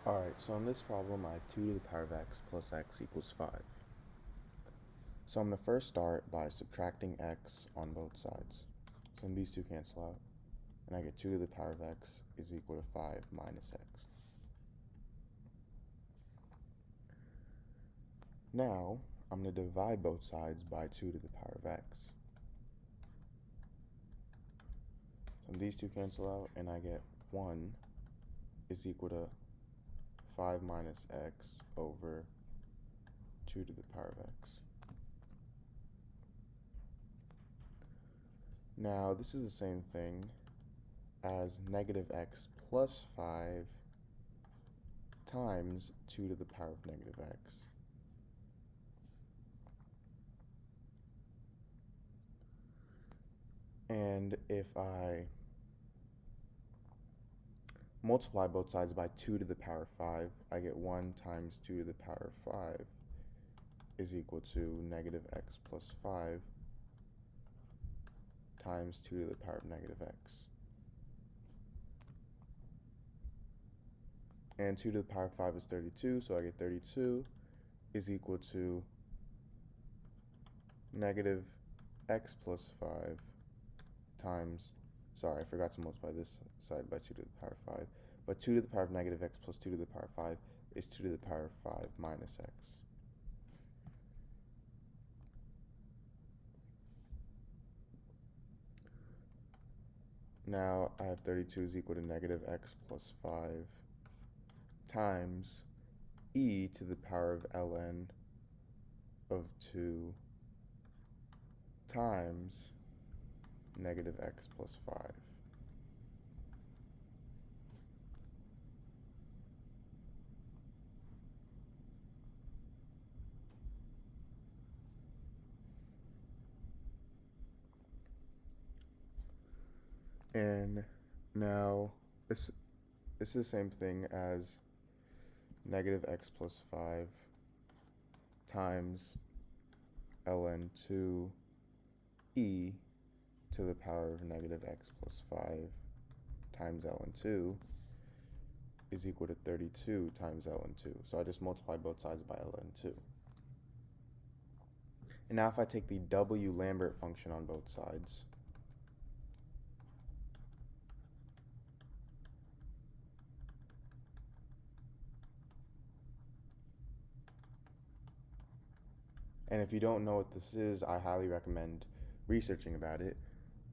Alright, so in this problem I have 2 to the power of x plus x equals 5. So I'm going to first start by subtracting x on both sides. So these two cancel out, and I get 2 to the power of x is equal to 5 minus x. Now, I'm going to divide both sides by 2 to the power of x. So these two cancel out, and I get 1 is equal to 5 minus x over 2 to the power of x. Now, this is the same thing as negative x plus 5 times 2 to the power of negative x. And if I multiply both sides by 2 to the power of 5, I get 1 times 2 to the power of 5 is equal to negative x plus 5 times 2 to the power of negative x. And 2 to the power of 5 is 32, so I get 32 is equal to negative x plus 5 times, sorry, I forgot to multiply this side by 2 to the power of 5, but 2 to the power of negative x plus 2 to the power of 5 is 2 to the power of 5 minus x. Now I have 32 is equal to negative x plus 5 times e to the power of ln of 2 times negative x plus 5. And now this is the same thing as negative x plus 5 times ln 2 e to the power of negative x plus 5 times ln 2 is equal to 32 times ln 2. So I just multiply both sides by ln 2. And now if I take the W Lambert function on both sides, and if you don't know what this is, I highly recommend researching about it.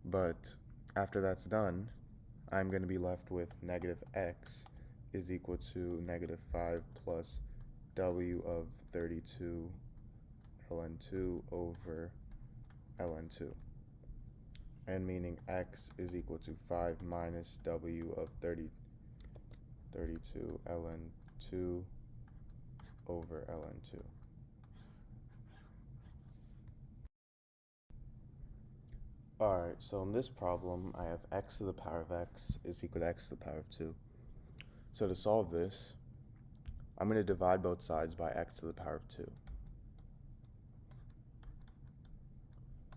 But after that's done, I'm going to be left with negative x is equal to negative 5 plus w of 32 ln 2 over ln 2. And meaning x is equal to 5 minus w of 32 ln 2 over ln 2. Alright, so in this problem, I have x to the power of x is equal to x to the power of 2. So to solve this, I'm going to divide both sides by x to the power of 2.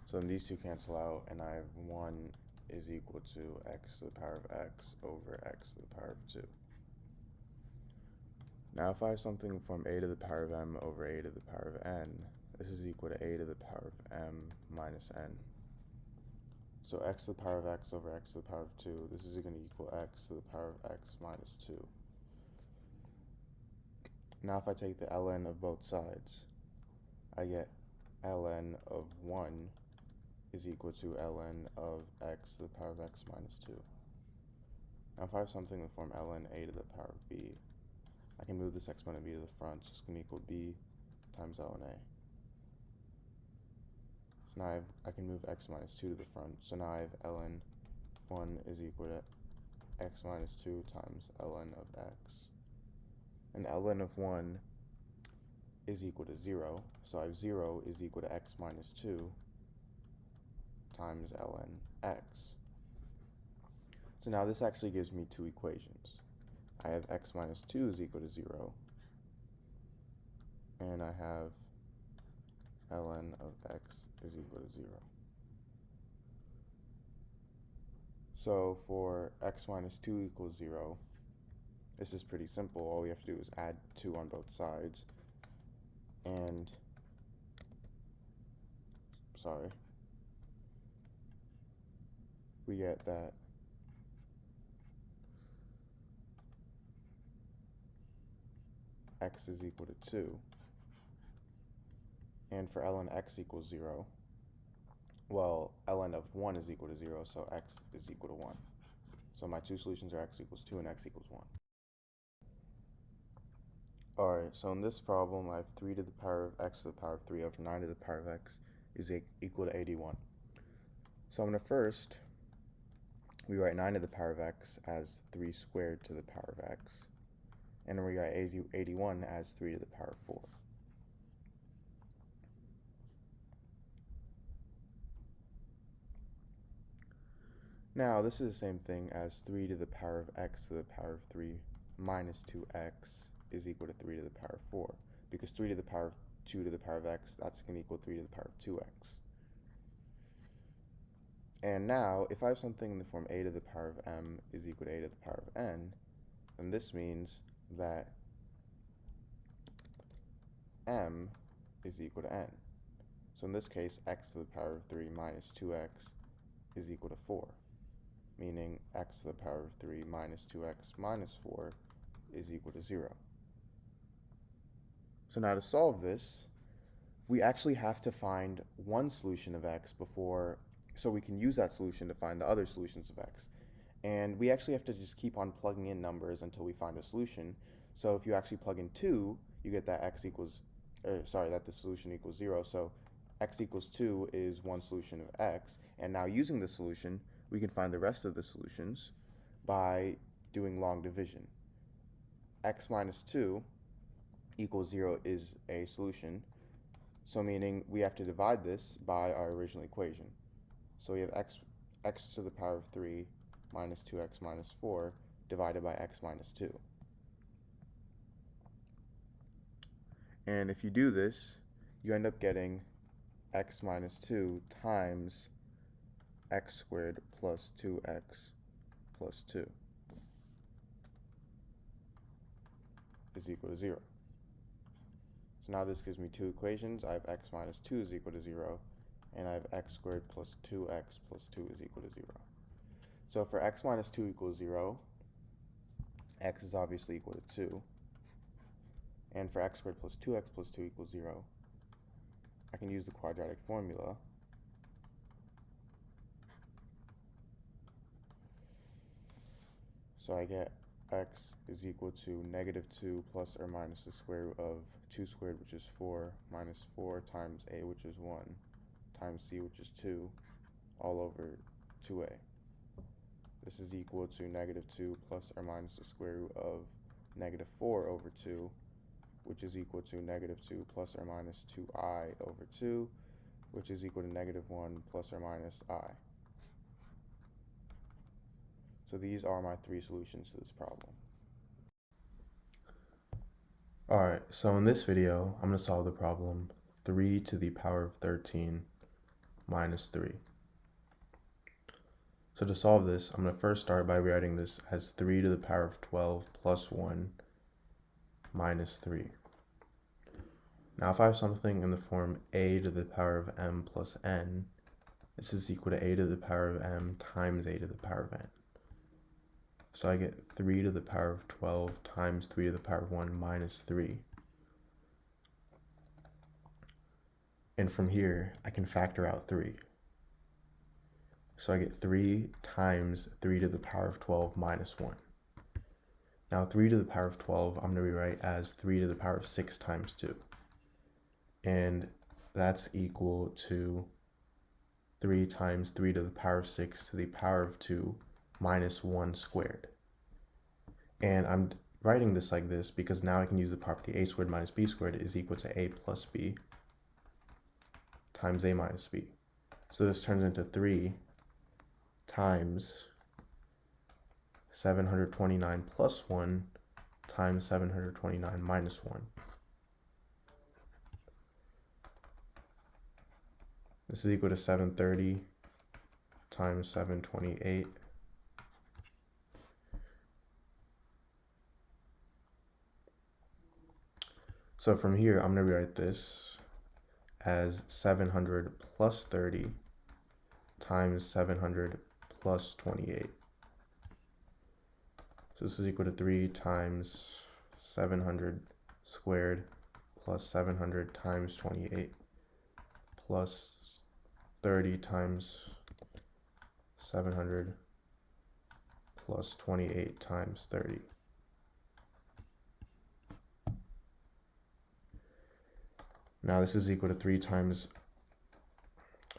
So then these two cancel out, and I have 1 is equal to x to the power of x over x to the power of 2. Now if I have something from a to the power of m over a to the power of n, this is equal to a to the power of m minus n. So x to the power of x over x to the power of 2, this is going to equal x to the power of x minus 2. Now if I take the ln of both sides, I get ln of 1 is equal to ln of x to the power of x minus 2. Now if I have something in the form ln a to the power of b, I can move this exponent b to the front, so it's going to equal b times ln a. So now I can move x minus 2 to the front, so now I have ln 1 is equal to x minus 2 times ln of x. And ln of 1 is equal to 0, so I have 0 is equal to x minus 2 times ln x. So now this actually gives me two equations. I have x minus 2 is equal to 0, and I have ln of x is equal to 0. So for x minus 2 equals 0, this is pretty simple. All we have to do is add 2 on both sides, and we get that x is equal to 2, and for ln x equals 0, well, ln of 1 is equal to 0, so x is equal to 1. So my two solutions are x equals 2 and x equals 1. Alright, so in this problem, I have 3 to the power of x to the power of 3 over 9 to the power of x is equal to 81. So I'm going to first rewrite 9 to the power of x as 3 squared to the power of x, and then rewrite 81 as 3 to the power of 4. Now, this is the same thing as 3 to the power of x to the power of 3 minus 2x is equal to 3 to the power of 4, because 3 to the power of 2 to the power of x, that's going to equal 3 to the power of 2x. And now, if I have something in the form a to the power of m is equal to a to the power of n, then this means that m is equal to n. So in this case, x to the power of 3 minus 2x is equal to 4, meaning x to the power of 3 minus 2x minus 4 is equal to 0. So now to solve this, we actually have to find one solution of x so we can use that solution to find the other solutions of x. And we actually have to just keep on plugging in numbers until we find a solution. So if you actually plug in 2, you get that that the solution equals 0. So x equals 2 is one solution of x. And now using the solution, we can find the rest of the solutions by doing long division. X minus 2 equals 0 is a solution. So meaning we have to divide this by our original equation. So we have x to the power of 3 minus 2x minus 4 divided by x minus 2. And if you do this, you end up getting x minus 2 times x squared plus 2x plus 2 is equal to 0. So now this gives me two equations. I have x minus 2 is equal to 0, and I have x squared plus 2x plus 2 is equal to 0. So for x minus 2 equals 0, x is obviously equal to 2. And for x squared plus 2x plus 2 equals 0, I can use the quadratic formula. So I get x is equal to negative 2 plus or minus the square root of 2 squared, which is 4, minus 4 times a, which is 1, times c, which is 2, all over 2a. This is equal to negative 2 plus or minus the square root of negative 4 over 2, which is equal to negative 2 plus or minus 2i over 2, which is equal to negative 1 plus or minus I. So these are my three solutions to this problem. Alright, so in this video, I'm going to solve the problem 3 to the power of 13 minus 3. So to solve this, I'm going to first start by rewriting this as 3 to the power of 12 plus 1 minus 3. Now if I have something in the form a to the power of m plus n, this is equal to a to the power of m times a to the power of n. So I get 3 to the power of 12 times 3 to the power of 1 minus 3. And from here, I can factor out 3. So I get 3 times 3 to the power of 12 minus 1. Now 3 to the power of 12, I'm going to rewrite as 3 to the power of 6 times 2. And that's equal to 3 times 3 to the power of 6 to the power of 2 minus 1 squared. And I'm writing this like this because now I can use the property a squared minus b squared is equal to a plus b times a minus b. So this turns into 3 times 729 plus 1 times 729 minus 1. This is equal to 730 times 728 So from here, I'm going to rewrite this as 700 plus 30 times 700 plus 28. So this is equal to 3 times 700 squared plus 700 times 28 plus 30 times 700 plus 28 times 30. Now this is equal to 3 times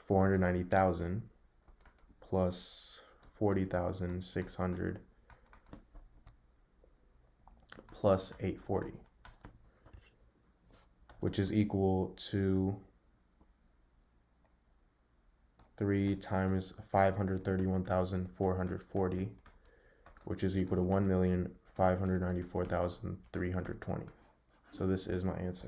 490,000 plus 40,600 plus 840, which is equal to 3 times 531,440, which is equal to 1,594,320. So this is my answer.